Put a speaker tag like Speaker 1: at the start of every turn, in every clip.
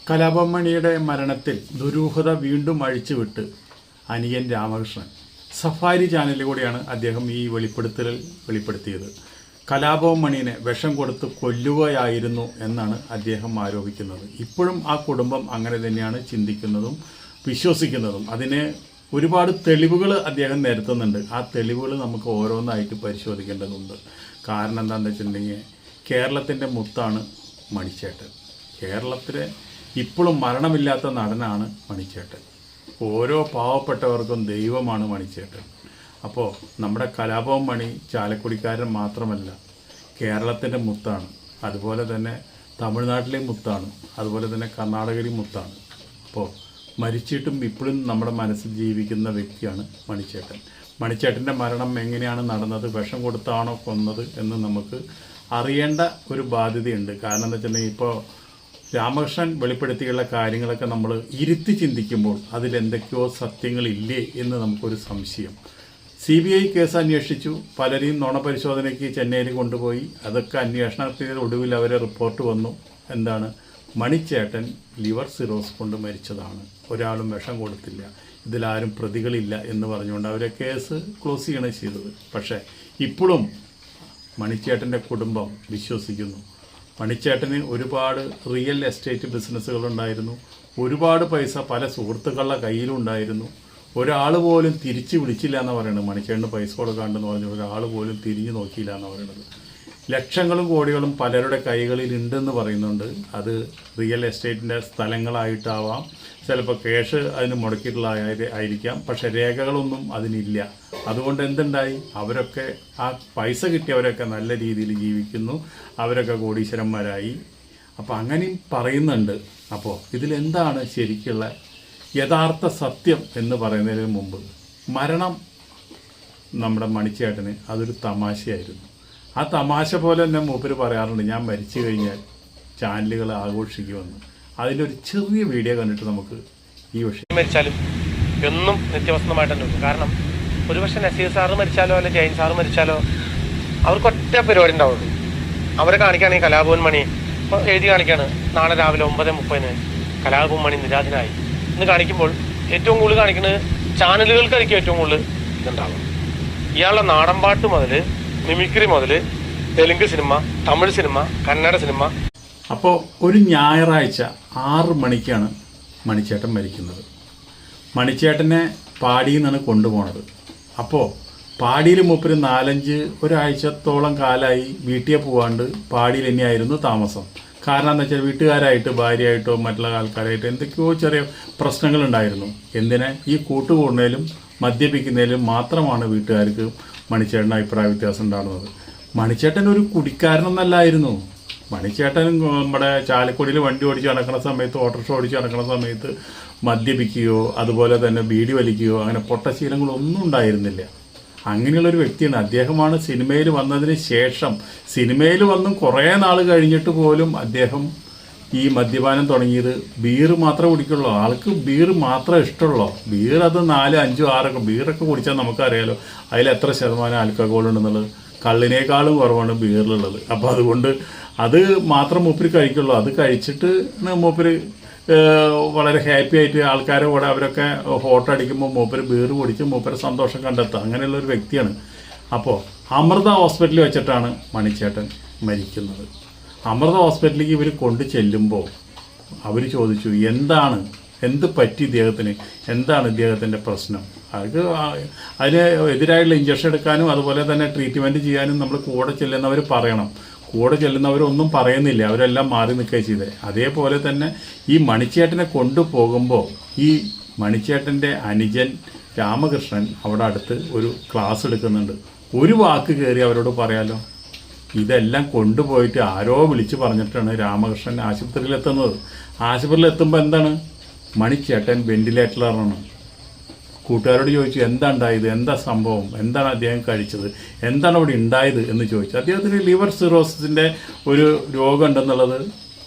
Speaker 1: കലാഭവൻ മണിയുടെ മരണത്തിൽ ദുരൂഹത വീണ്ടും അഴിച്ചുവിട്ട് അനിയൻ രാമകൃഷ്ണൻ സഫാരി ചാനലിലൂടെയാണ് അദ്ദേഹം ഈ വെളിപ്പെടുത്തിയത്. കലാഭവൻ മണിയെ വിഷം കൊടുത്ത് കൊല്ലുകയായിരുന്നു എന്നാണ് അദ്ദേഹം ആരോപിക്കുന്നത്. ഇപ്പോഴും ആ കുടുംബം അങ്ങനെ തന്നെയാണ് ചിന്തിക്കുന്നതും വിശ്വസിക്കുന്നതും. അതിന് ഒരുപാട് തെളിവുകൾ അദ്ദേഹം നിരത്തുന്നുണ്ട്. ആ തെളിവുകൾ നമുക്ക് ഓരോന്നായിട്ട് പരിശോധിക്കേണ്ടതുണ്ട്. കാരണം എന്താണെന്ന് വെച്ചിട്ടുണ്ടെങ്കിൽ കേരളത്തിൻ്റെ മുത്താണ് മണിച്ചേട്ടൻ. കേരളത്തിലെ ഇപ്പോഴും മരണമില്ലാത്ത നടനാണ് മണിച്ചേട്ടൻ. ഓരോ പാവപ്പെട്ടവർക്കും ദൈവമാണ് മണിച്ചേട്ടൻ. അപ്പോൾ നമ്മുടെ കലാഭവൻ മണി ചാലക്കുടിക്കാരൻ മാത്രമല്ല, കേരളത്തിൻ്റെ മുത്താണ്. അതുപോലെ തന്നെ തമിഴ്നാട്ടിലെ മുത്താണ്. അതുപോലെ തന്നെ കർണാടകയിലെ മുത്താണ്. അപ്പോൾ മരിച്ചിട്ടും ഇപ്പോഴും നമ്മുടെ മനസ്സിൽ ജീവിക്കുന്ന വ്യക്തിയാണ് മണിച്ചേട്ടൻ. മണിച്ചേട്ടൻ്റെ മരണം എങ്ങനെയാണ് നടന്നത്, വിഷം കൊടുത്താണോ കൊന്നത് എന്ന് നമുക്ക് അറിയേണ്ട ഒരു ബാധ്യതയുണ്ട്. കാരണം എന്താ വെച്ചിട്ടുണ്ടെങ്കിൽ ഇപ്പോൾ രാമകൃഷ്ണൻ വെളിപ്പെടുത്തിയുള്ള കാര്യങ്ങളൊക്കെ നമ്മൾ ഇരുത്തി ചിന്തിക്കുമ്പോൾ അതിലെന്തൊക്കെയോ സത്യങ്ങളില്ലേ എന്ന് നമുക്കൊരു സംശയം. CBI കേസ് അന്വേഷിച്ചു, പലരെയും നുണ പരിശോധനയ്ക്ക് ചെന്നൈയിൽ കൊണ്ടുപോയി. അതൊക്കെ അന്വേഷണത്തിന് ഒടുവിൽ അവരെ റിപ്പോർട്ട് വന്നു. എന്താണ്? മണിച്ചേട്ടൻ ലിവർ സിറോസ് കൊണ്ട് മരിച്ചതാണ്, ഒരാളും വിഷം കൊടുത്തില്ല, ഇതിലാരും പ്രതികളില്ല എന്ന് പറഞ്ഞുകൊണ്ട് അവരെ കേസ് ക്ലോസ് ചെയ്യണം ചെയ്തത്. പക്ഷേ ഇപ്പോഴും മണിച്ചേട്ടൻ്റെ കുടുംബം വിശ്വസിക്കുന്നു. മണിച്ചേട്ടന് ഒരുപാട് റിയൽ എസ്റ്റേറ്റ് ബിസിനസ്സുകളുണ്ടായിരുന്നു. ഒരുപാട് പൈസ പല സുഹൃത്തുക്കളുടെ കയ്യിലുണ്ടായിരുന്നു. ഒരാൾ പോലും തിരിച്ച് വിളിച്ചില്ല എന്ന് പറയുന്നത്. മണിച്ചേട്ടന് പൈസ കൊടുക്കാണ്ടെന്ന് പറഞ്ഞു ഒരാൾ പോലും തിരിഞ്ഞു നോക്കിയില്ല എന്ന് പറയുന്നത്. ലക്ഷങ്ങളും കോടികളും പലരുടെ കൈകളിൽ ഉണ്ടെന്ന് പറയുന്നുണ്ട്. അത് റിയൽ എസ്റ്റേറ്റിൻ്റെ സ്ഥലങ്ങളായിട്ടാവാം, ചിലപ്പോൾ ക്യാഷ് അതിന് മുടക്കിയിട്ടുള്ള ആയിരിക്കാം. പക്ഷെ രേഖകളൊന്നും അതിനില്ല. അതുകൊണ്ട് എന്തുണ്ടായി? അവരൊക്കെ ആ പൈസ കിട്ടിയവരൊക്കെ നല്ല രീതിയിൽ ജീവിക്കുന്നു, അവരൊക്കെ കോടീശ്വരന്മാരായി. അപ്പോൾ അങ്ങനെയും പറയുന്നുണ്ട്. അപ്പോൾ ഇതിലെന്താണ് ശരിക്കുള്ള യഥാർത്ഥ സത്യം എന്ന് പറയുന്നതിന് മുമ്പ്, മരണം നമ്മുടെ മണിച്ചേട്ടന് അതൊരു തമാശയായിരുന്നു. ആ തമാശ പോലെ തന്നെ മൂപ്പര് പറയാറുണ്ട്, ഞാൻ മരിച്ചു കഴിഞ്ഞാൽ ചാനലുകൾ ആഘോഷിക്കുമെന്ന്. അതിൻ്റെ ഒരു ചെറിയ വീഡിയോ കണ്ടിട്ട് നമുക്ക് ഈ വിഷയം
Speaker 2: മരിച്ചാലും എന്നും നിത്യവസന്തമായിട്ട് തന്നെ ഉണ്ട്. കാരണം ഒരുപക്ഷെ നസീർ സാറ് മരിച്ചാലോ അല്ലെങ്കിൽ ജയൻ സാറ് മരിച്ചാലോ അവർക്ക് ഒറ്റ പരിപാടി ഉണ്ടാവുള്ളൂ. അവരെ കാണിക്കുകയാണെങ്കിൽ കലാഭവൻ മണി ഇപ്പോൾ എഴുതി കാണിക്കുകയാണ്, നാളെ രാവിലെ 9:30 കലാഭവൻ മണി നിരാധനായി എന്ന് കാണിക്കുമ്പോൾ ഏറ്റവും കൂടുതൽ കാണിക്കുന്നത് ചാനലുകൾക്കായിരിക്കും ഏറ്റവും കൂടുതൽ ഇതുണ്ടാവുക. ഇയാളുടെ നാടൻപാട്ട് മുതൽ മിമിക്രി മുതൽ Telugu cinema, Tamil cinema, Kannada cinema.
Speaker 1: അപ്പോൾ ഒരു ഞായറാഴ്ച 6 മണിക്കാണ് മണിച്ചേട്ടൻ മരിക്കുന്നത്. മണിച്ചേട്ടനെ പാടിയിൽ നിന്നാണ് കൊണ്ടുപോണത്. അപ്പോൾ പാടിയിൽ മൂപ്പര് 4-5 ഒരാഴ്ചത്തോളം കാലമായി വീട്ടിൽ പോകാണ്ട് പാടിയിൽ തന്നെയായിരുന്നു താമസം. കാരണം എന്താ വെച്ചാൽ വീട്ടുകാരായിട്ട്, ഭാര്യയായിട്ടോ മറ്റുള്ള ആൾക്കാരായിട്ടോ എന്തൊക്കെയോ ചെറിയ പ്രശ്നങ്ങളുണ്ടായിരുന്നു. എന്തിനെ? ഈ കൂട്ടുകൂടുന്നതിലും മദ്യപിക്കുന്നതിലും മാത്രമാണ് വീട്ടുകാർക്ക് മണിച്ചേട്ടന് അഭിപ്രായ വ്യത്യാസം ഉണ്ടാകുന്നത്. മണിച്ചേട്ടൻ ഒരു കുടിക്കാരനൊന്നല്ലായിരുന്നു. മണിച്ചേട്ടൻ നമ്മുടെ ചാലക്കുടിയിൽ വണ്ടി ഓടിച്ച് നടക്കുന്ന സമയത്ത്, ഓട്ടോറിക്ഷ ഓടിച്ച് നടക്കുന്ന സമയത്ത് മദ്യപിക്കുകയോ അതുപോലെ തന്നെ ബീഡി വലിക്കുകയോ അങ്ങനെ പൊട്ടശീലങ്ങളൊന്നും ഉണ്ടായിരുന്നില്ല. അങ്ങനെയുള്ളൊരു വ്യക്തിയാണ്. അദ്ദേഹമാണ് സിനിമയിൽ വന്നതിന് ശേഷം, സിനിമയിൽ വന്നും കുറേ നാൾ കഴിഞ്ഞിട്ട് പോലും അദ്ദേഹം ഈ മദ്യപാനം തുടങ്ങിയത്. ബീറ് മാത്രമേ കുടിക്കുള്ളൂ. ആൾക്ക് ബീറ് മാത്രമേ ഇഷ്ടമുള്ളൂ. ബീർ അത് 4, 5, 6 ബീറൊക്കെ കുടിച്ചാൽ നമുക്കറിയാലോ അതിൽ എത്ര ശതമാനം ആൽക്കഹോൾ ഉണ്ടെന്നുള്ളത്. കള്ളിനേക്കാളും കുറവാണ് ബീറിലുള്ളത്. അപ്പോൾ അതുകൊണ്ട് അത് മാത്രം മൂപ്പര് കഴിക്കുള്ളൂ. അത് കഴിച്ചിട്ട് മൂപ്പര് വളരെ ഹാപ്പി ആയിട്ട് ആൾക്കാരെ കൂടെ അവരൊക്കെ ഫോട്ടോ അടിക്കുമ്പോൾ മൂപ്പര് ബീറ് കുടിച്ച് മൂപ്പര് സന്തോഷം കണ്ടെത്തുക. അങ്ങനെയുള്ളൊരു വ്യക്തിയാണ്. അപ്പോൾ അമൃത ഹോസ്പിറ്റലിൽ വെച്ചിട്ടാണ് മണിച്ചേട്ടൻ മരിക്കുന്നത്. അമൃത ഹോസ്പിറ്റലിലേക്ക് ഇവർ കൊണ്ടു ചെല്ലുമ്പോൾ അവർ ചോദിച്ചു, എന്ത് പറ്റി ഇദ്ദേഹത്തിന്, എന്താണ് ഇദ്ദേഹത്തിൻ്റെ പ്രശ്നം. അതിന് എതിരായുള്ള ഇഞ്ചക്ഷൻ എടുക്കാനും അതുപോലെ തന്നെ ട്രീറ്റ്മെൻറ്റ് ചെയ്യാനും നമ്മൾ കൂടെ ചെല്ലുന്നവർ പറയണം. കൂടെ ചെല്ലുന്നവരൊന്നും പറയുന്നില്ല, അവരെല്ലാം മാറി നിൽക്കുകയാണ് ചെയ്തത്. അതേപോലെ തന്നെ ഈ മണിച്ചേട്ടനെ കൊണ്ടുപോകുമ്പോൾ ഈ മണിച്ചേട്ടൻ്റെ അനുജൻ രാമകൃഷ്ണൻ അവിടെ അടുത്ത് ഒരു ക്ലാസ് എടുക്കുന്നുണ്ട്. ഒരു വാക്ക് കയറി അവരോട് പറയാലോ. ഇതെല്ലാം കൊണ്ടുപോയിട്ട് ആരോ വിളിച്ച് പറഞ്ഞിട്ടാണ് രാമകൃഷ്ണൻ ആശുപത്രിയിലെത്തുന്നത്. ആശുപത്രിയിലെത്തുമ്പോൾ എന്താണ്? മണിച്ചേട്ടൻ വെന്റിലേറ്ററിലാണ്. കൂട്ടുകാരോട് ചോദിച്ചു, എന്താ ഉണ്ടായത്, എന്താ സംഭവം, എന്താണ് അദ്ദേഹം കഴിച്ചത്, എന്താണ് അവിടെ ഉണ്ടായത് എന്ന് ചോദിച്ചു. അദ്ദേഹത്തിന് ലിവർ സിറോസിൻ്റെ ഒരു രോഗം ഉണ്ടെന്നുള്ളത്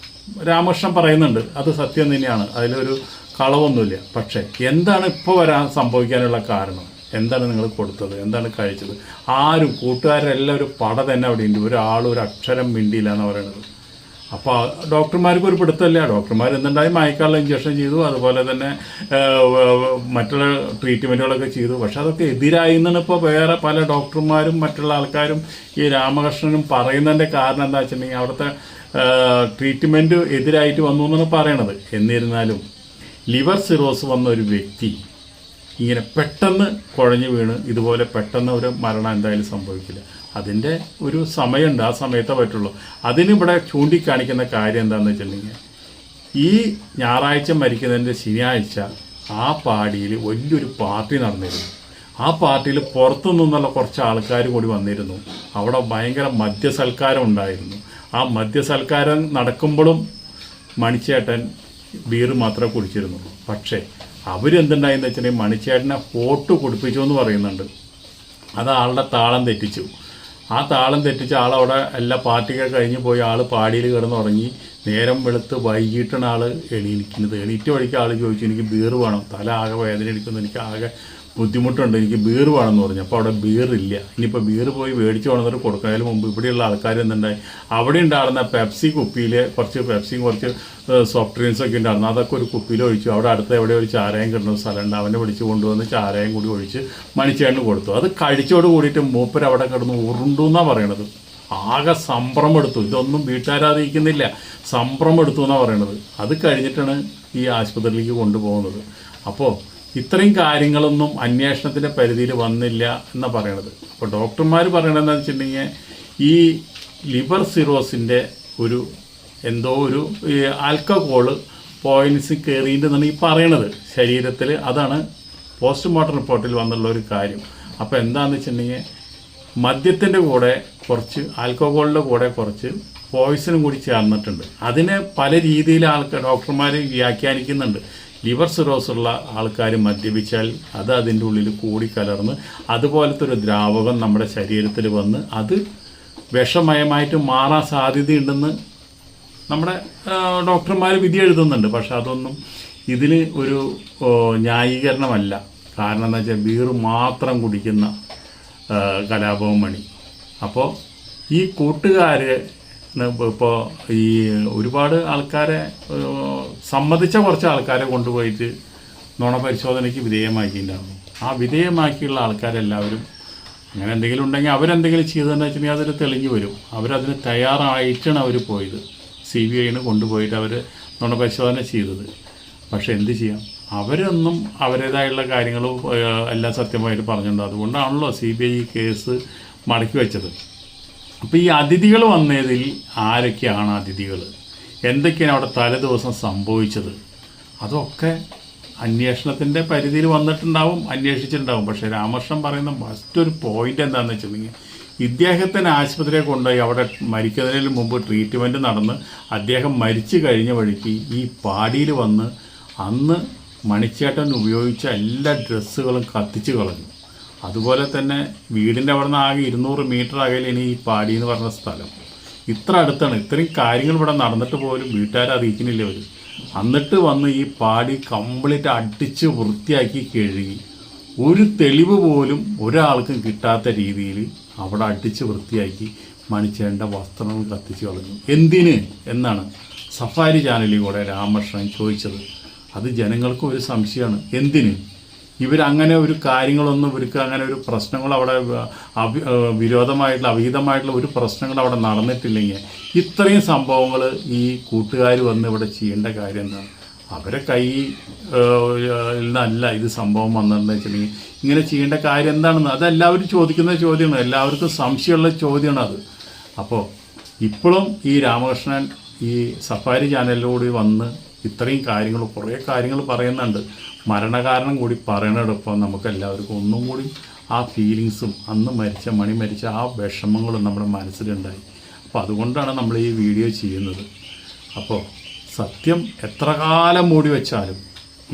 Speaker 1: രാമകൃഷ്ണൻ പറയുന്നുണ്ട്. അത് സത്യം തന്നെയാണ്, അതിലൊരു കളവൊന്നുമില്ല. പക്ഷേ എന്താണ് ഇപ്പോൾ സംഭവിക്കാനുള്ള കാരണം? എന്താണ് നിങ്ങൾ കൊടുത്തത്, എന്താണ് കഴിച്ചത്? ആരും, കൂട്ടുകാരെല്ലാം ഒരു പട തന്നെ അവിടെ ഉണ്ട്. ഒരാളും ഒരു അക്ഷരം മിണ്ടിയില്ല എന്ന് പറയുന്നത്. അപ്പോൾ ഡോക്ടർമാർക്ക് ഒരു പിടുത്തമില്ല. ഡോക്ടർമാർ എന്തുണ്ടായി മയക്കാനുള്ള ഇഞ്ചക്ഷൻ ചെയ്തു, അതുപോലെ തന്നെ മറ്റുള്ള ട്രീറ്റ്മെൻറ്റുകളൊക്കെ ചെയ്തു. പക്ഷെ അതൊക്കെ എതിരായി എന്നാണ് ഇപ്പോൾ വേറെ പല ഡോക്ടർമാരും മറ്റുള്ള ആൾക്കാരും ഈ രാമകൃഷ്ണനും പറയുന്നതിൻ്റെ കാരണം എന്താ വെച്ചിട്ടുണ്ടെങ്കിൽ അവിടുത്തെ ട്രീറ്റ്മെൻറ്റ് എതിരായിട്ട് വന്നു എന്നാണ് പറയണത്. എന്നിരുന്നാലും ലിവർ സിറോസ് വന്ന ഒരു വ്യക്തി ഇങ്ങനെ പെട്ടെന്ന് കുഴഞ്ഞു വീണ് ഇതുപോലെ പെട്ടെന്ന് ഒരു മരണം എന്തായാലും സംഭവിക്കില്ല. അതിൻ്റെ ഒരു സമയമുണ്ട്, ആ സമയത്തേ പറ്റുള്ളൂ. അതിനിവിടെ ചൂണ്ടിക്കാണിക്കുന്ന കാര്യം എന്താണെന്ന് വെച്ചിട്ടുണ്ടെങ്കിൽ ഈ ഞായറാഴ്ച മരിക്കുന്നതിൻ്റെ ശനിയാഴ്ച ആ പാടിയിൽ വലിയൊരു പാർട്ടി നടന്നിരുന്നു. ആ പാർട്ടിയിൽ പുറത്തു നിന്നുള്ള കുറച്ച് ആൾക്കാർ കൂടി വന്നിരുന്നു. അവിടെ ഭയങ്കര മദ്യസൽക്കാരം ഉണ്ടായിരുന്നു. ആ മദ്യസൽക്കാരം നടക്കുമ്പോഴും മണിച്ചേട്ടൻ ബീർ മാത്രമേ കുടിച്ചിരുന്നുള്ളൂ. പക്ഷേ അവരെന്തുണ്ടായെന്ന് വെച്ചിട്ടുണ്ടെങ്കിൽ മണിച്ചേട്ടനെ ഫോട്ടോ കുടിപ്പിച്ചു എന്ന് പറയുന്നുണ്ട്. അത് ആളുടെ താളം തെറ്റിച്ചു. ആ താളം തെറ്റിച്ച ആളവിടെ എല്ലാ പാർട്ടിയൊക്കെ കഴിഞ്ഞ് പോയി ആൾ പാടിയിൽ കിടന്നുറങ്ങി. നേരം വെളുത്ത് വൈകിട്ടാണ് ആൾ എണീക്കുന്നത്. എണീറ്റ് വഴിക്ക് ആൾ ചോദിച്ചു, എനിക്ക് ബീർ വേണം, തല ആകെ വേദന എടുക്കുന്നു, എനിക്ക് ആകെ ബുദ്ധിമുട്ടുണ്ട്, എനിക്ക് ബീർ വേണമെന്ന് പറഞ്ഞു. അപ്പോൾ അവിടെ ബീറില്ല. ഇനിയിപ്പോൾ ബീർ പോയി മേടിച്ച് കൊണ്ടുവന്നിട്ട് കൊടുക്കുന്നതിന് മുമ്പ് ഇവിടെയുള്ള ആൾക്കാർ എന്തുണ്ടായി, അവിടെ ഉണ്ടായിരുന്ന പെപ്സി കുപ്പിയിൽ കുറച്ച് പെപ്സിയും കുറച്ച് സോഫ്റ്റ് ഡ്രിങ്ക്സൊക്കെ ഉണ്ടായിരുന്നു. അതൊക്കെ ഒരു കുപ്പിയിൽ ഒഴിച്ചു. അവിടെ അടുത്ത് എവിടെ ഒരു ചാരായം കിട്ടുന്ന സ്ഥലമുണ്ട്, അവനെ വിളിച്ച് കൊണ്ടുവന്ന് ചാരായം കൂടി ഒഴിച്ച് മണിച്ചേട്ടന് കൊടുത്തു. അത് കഴിച്ചോട് കൂടിയിട്ട് മൂപ്പർ അവിടെ കിടന്ന് ഉരുണ്ടു എന്നാണ് പറയണത്. ആകെ സംഭ്രമെടുത്തു. ഇതൊന്നും വീട്ടുകാരറിയിക്കുന്നില്ല, സംഭ്രമെടുത്തു എന്നാണ് പറയണത്. അത് കഴിഞ്ഞിട്ടാണ് ഈ ആശുപത്രിയിലേക്ക് കൊണ്ടുപോകുന്നത്. അപ്പോൾ ഇത്രയും കാര്യങ്ങളൊന്നും അന്വേഷണത്തിൻ്റെ പരിധിയിൽ വന്നില്ല എന്നാണ് പറയണത്. അപ്പോൾ ഡോക്ടർമാർ പറയണതെന്ന് വെച്ചിട്ടുണ്ടെങ്കിൽ ഈ ലിവർ സിറോസിൻ്റെ ഒരു എന്തോ ഒരു ആൽക്കഹോള് പോയിൻസ് കയറിയിട്ടുണ്ടെന്നാണ് ഈ പറയണത് ശരീരത്തിൽ. അതാണ് പോസ്റ്റ്മോർട്ടം റിപ്പോർട്ടിൽ വന്നുള്ള ഒരു കാര്യം. അപ്പോൾ എന്താണെന്ന് വെച്ചിട്ടുണ്ടെങ്കിൽ മദ്യത്തിൻ്റെ കൂടെ കുറച്ച് ആൽക്കഹോളിൻ്റെ കൂടെ കുറച്ച് പോയിസണും കൂടി ചേർന്നിട്ടുണ്ട്. അതിനെ പല രീതിയിൽ ഡോക്ടർമാർ വ്യാഖ്യാനിക്കുന്നുണ്ട്. ലിവർ സിറോസ് ഉള്ള ആൾക്കാർ മദ്യപിച്ചാൽ അത് അതിൻ്റെ ഉള്ളിൽ കൂടിക്കലർന്ന് അതുപോലത്തെ ഒരു ദ്രാവകം നമ്മുടെ ശരീരത്തിൽ വന്ന് അത് വിഷമയമായിട്ട് മാറാൻ സാധ്യതയുണ്ടെന്ന് നമ്മുടെ ഡോക്ടർമാർ വിധി എഴുതുന്നുണ്ട്. പക്ഷെ അതൊന്നും ഇതിൽ ഒരു ന്യായീകരണമല്ല. കാരണം എന്താ വെച്ചാൽ ബീർ മാത്രം കുടിക്കുന്ന കലാഭവൻ മണി. അപ്പോൾ ഈ കൂട്ടുകാർ ഇപ്പോൾ ഈ ഒരുപാട് ആൾക്കാരെ സമ്മതിച്ച കുറച്ച് ആൾക്കാരെ കൊണ്ടുപോയിട്ട് നുണപരിശോധനയ്ക്ക് വിധേയമാക്കിയിട്ടുണ്ടായിരുന്നു. ആ വിധേയമാക്കിയുള്ള ആൾക്കാരെല്ലാവരും അങ്ങനെ എന്തെങ്കിലും ഉണ്ടെങ്കിൽ അവരെന്തെങ്കിലും ചെയ്തതെന്ന് വെച്ചിട്ടുണ്ടെങ്കിൽ അതൊരു തെളിഞ്ഞു വരും. അവരതിന് തയ്യാറായിട്ടാണ് അവർ പോയത്. CBIന് കൊണ്ടുപോയിട്ട് അവർ നുണപരിശോധന ചെയ്തത്. പക്ഷെ എന്ത് ചെയ്യാം, അവരൊന്നും അവരുടേതായുള്ള കാര്യങ്ങൾ എല്ലാം സത്യമായിട്ട് പറഞ്ഞിട്ടുണ്ട്. അതുകൊണ്ടാണല്ലോ CBI കേസ് മടക്കി വെച്ചത്. അപ്പോൾ ഈ അതിഥികൾ വന്നതിൽ ആരൊക്കെയാണ് അതിഥികൾ, എന്തൊക്കെയാണ് അവിടെ തലേദിവസം സംഭവിച്ചത്, അതൊക്കെ അന്വേഷണത്തിൻ്റെ പരിധിയിൽ വന്നിട്ടുണ്ടാവും, അന്വേഷിച്ചിട്ടുണ്ടാവും. പക്ഷേ രാമകൃഷ്ണൻ പറയുന്ന മറ്റൊരു പോയിൻ്റ് എന്താണെന്ന് വെച്ചിട്ടുണ്ടെങ്കിൽ ഇദ്ദേഹത്തിന് ആശുപത്രിയെ കൊണ്ടുപോയി അവിടെ മരിക്കുന്നതിന് മുമ്പ് ട്രീറ്റ്മെൻറ്റ് നടന്ന് അദ്ദേഹം മരിച്ചു കഴിഞ്ഞ വഴിക്ക് ഈ പാടിയിൽ വന്ന് അന്ന് മണിച്ചേട്ടൻ ഉപയോഗിച്ച എല്ലാ ഡ്രസ്സുകളും കത്തിച്ച് കളഞ്ഞു. അതുപോലെ തന്നെ വീടിൻ്റെ അവിടെ നിന്ന് ആകെ 200 മീറ്റർ അകലെയാണ് ഈ പാടി എന്ന് പറഞ്ഞ സ്ഥലം. ഇത്ര അടുത്താണ്. ഇത്രയും കാര്യങ്ങൾ ഇവിടെ നടന്നിട്ട് പോലും വീട്ടുകാരെ അറിയിക്കുന്നില്ല അവർ. എന്നിട്ട് വന്ന് ഈ പാടി കംപ്ലീറ്റ് അടിച്ച് വൃത്തിയാക്കി കഴുകി ഒരു തെളിവ് പോലും ഒരാൾക്കും കിട്ടാത്ത രീതിയിൽ അവിടെ അടിച്ച് വൃത്തിയാക്കി മണിച്ചേട്ടൻ്റെ വസ്ത്രങ്ങൾ കത്തിച്ച് കളഞ്ഞു. എന്തിന് എന്നാണ് സഫാരി ചാനലിൽ കൂടെ രാമകൃഷ്ണൻ ചോദിച്ചത്. അത് ജനങ്ങൾക്ക് ഒരു സംശയമാണ്. എന്തിന് ഇവരങ്ങനെ ഒരു കാര്യങ്ങളൊന്നും ഇവർക്ക് അങ്ങനെ ഒരു പ്രശ്നങ്ങൾ അവിടെ വിരോധമായിട്ടുള്ള അവിഹിതമായിട്ടുള്ള ഒരു പ്രശ്നങ്ങൾ അവിടെ നടന്നിട്ടില്ലെങ്കിൽ ഇത്രയും സംഭവങ്ങൾ ഈ കൂട്ടുകാർ വന്ന് ഇവിടെ ചെയ്യേണ്ട കാര്യം എന്താണ്? അവരെ നിന്നല്ല ഇത് സംഭവം വന്നതെന്ന് വെച്ചിട്ടുണ്ടെങ്കിൽ ഇങ്ങനെ ചെയ്യേണ്ട കാര്യം എന്താണെന്ന് അതെല്ലാവരും ചോദിക്കുന്ന ചോദ്യമാണ്. എല്ലാവർക്കും സംശയമുള്ള ചോദ്യമാണ് അത്. അപ്പോൾ ഇപ്പോഴും ഈ രാമകൃഷ്ണൻ ഈ സഫാരി ചാനലിലൂടെ വന്ന് ഇത്രയും കാര്യങ്ങൾ കുറേ കാര്യങ്ങൾ പറയുന്നുണ്ട്. മരണകാരണം കൂടി പറയണോടൊപ്പം നമുക്കെല്ലാവർക്കും ഒന്നും കൂടി ആ ഫീലിങ്സും അന്ന് മണി മരിച്ച ആ വിഷമങ്ങളും നമ്മുടെ മനസ്സിലുണ്ടായി. അപ്പോൾ അതുകൊണ്ടാണ് നമ്മൾ ഈ വീഡിയോ ചെയ്യുന്നത്. അപ്പോൾ സത്യം എത്ര കാലം മൂടി വെച്ചാലും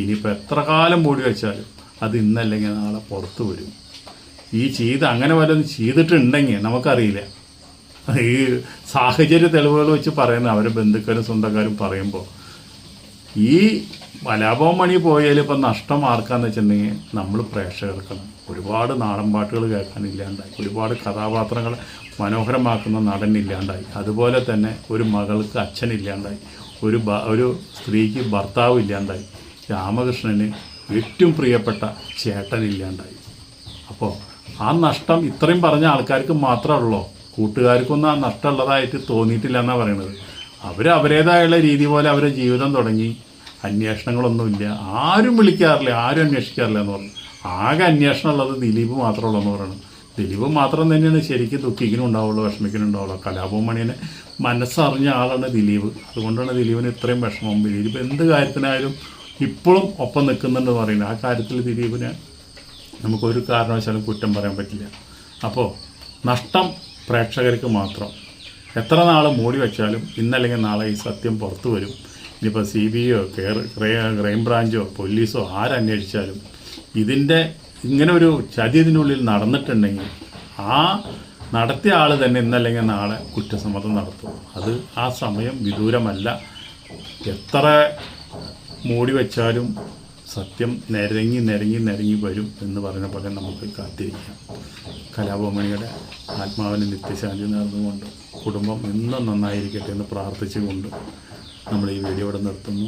Speaker 1: ഇനിയിപ്പോൾ എത്ര കാലം മൂടി വെച്ചാലും അത് ഇന്നല്ലെങ്കിൽ നാളെ പുറത്തു വരും. ഈ അങ്ങനെ വല്ലതും ചെയ്തിട്ടുണ്ടെങ്കിൽ നമുക്കറിയില്ല. ഈ സാഹചര്യ തെളിവുകൾ വെച്ച് പറയുന്ന അവരെ ബന്ധുക്കാരും സ്വന്തക്കാരും പറയുമ്പോൾ ഈ കലാഭവൻ മണി പോയാൽ ഇപ്പം നഷ്ടം ആർക്കാന്ന് വെച്ചിട്ടുണ്ടെങ്കിൽ നമ്മൾ പ്രേക്ഷകർക്കാണ്. ഒരുപാട് നാടൻ പാട്ടുകൾ കേൾക്കാനില്ലാണ്ടായി, ഒരുപാട് കഥാപാത്രങ്ങൾ മനോഹരമാക്കുന്ന നടൻ ഇല്ലാണ്ടായി, അതുപോലെ തന്നെ ഒരു മകൾക്ക് അച്ഛനില്ലാണ്ടായി, ഒരു സ്ത്രീക്ക് ഭർത്താവ് ഇല്ലാണ്ടായി, രാമകൃഷ്ണന് ഏറ്റവും പ്രിയപ്പെട്ട ചേട്ടനില്ലാണ്ടായി. അപ്പോൾ ആ നഷ്ടം ഇത്രയും പറഞ്ഞ ആൾക്കാർക്ക് മാത്രമേ ഉള്ളൂ, കൂട്ടുകാർക്കൊന്നും ആ നഷ്ടമുള്ളതായിട്ട് തോന്നിയിട്ടില്ല എന്നാണ് പറയുന്നത്. അവരേതായുള്ള രീതി പോലെ അവരെ ജീവിതം തുടങ്ങി, അന്വേഷണങ്ങളൊന്നുമില്ല, ആരും വിളിക്കാറില്ല, ആരും അന്വേഷിക്കാറില്ല എന്ന് പറഞ്ഞു. ആകെ അന്വേഷണം ഉള്ളത് ദിലീപ് മാത്രമുള്ളൂ എന്ന് പറയുന്നത്. ദിലീപ് മാത്രം തന്നെയാണ് ശരിക്കും ദുഃഖിക്കുന്നുണ്ടാവുള്ളൂ, വിഷമിക്കുന്നുണ്ടാവുള്ളൂ. കലാഭവൻ മണിനെ മനസ്സറിഞ്ഞ ആളാണ് ദിലീപ്. അതുകൊണ്ടാണ് ദിലീപിന് ഇത്രയും വിഷമം. ദിലീപ് എന്ത് കാര്യത്തിനായാലും ഇപ്പോഴും ഒപ്പം നിൽക്കുന്നുണ്ടെന്ന് പറയുന്നത്. ആ കാര്യത്തിൽ ദിലീപിനെ നമുക്കൊരു കാരണവശാലും കുറ്റം പറയാൻ പറ്റില്ല. അപ്പോൾ നഷ്ടം പ്രേക്ഷകർക്ക് മാത്രം. എത്ര നാൾ മൂടി വെച്ചാലും ഇന്നല്ലെങ്കിൽ നാളെ ഈ സത്യം പുറത്തു വരും. ഇനിയിപ്പോൾ CBI ക്രൈം ബ്രാഞ്ചോ പോലീസോ ആരന്വേഷിച്ചാലും ഇങ്ങനെ ഒരു ചതി ഇതിനുള്ളിൽ നടന്നിട്ടുണ്ടെങ്കിൽ ആ നടത്തിയ ആൾ തന്നെ ഇന്നല്ലെങ്കിൽ നാളെ കുറ്റസമ്മതം നടത്തും. അത് ആ സമയം വിദൂരമല്ല. എത്ര മൂടി വെച്ചാലും സത്യം നിരങ്ങി വരും എന്ന് പറഞ്ഞ പോലെ നമുക്ക് കാത്തിരിക്കാം. കലാഭവൻ മണിയുടെ ആത്മാവിന് നിത്യശാന്തി നേർന്നുകൊണ്ട് കുടുംബം എന്നും നന്നായിരിക്കട്ടെ എന്ന് പ്രാർത്ഥിച്ചുകൊണ്ട് നമ്മൾ ഈ വീഡിയോ ഇവിടെ നിർത്തുന്നു.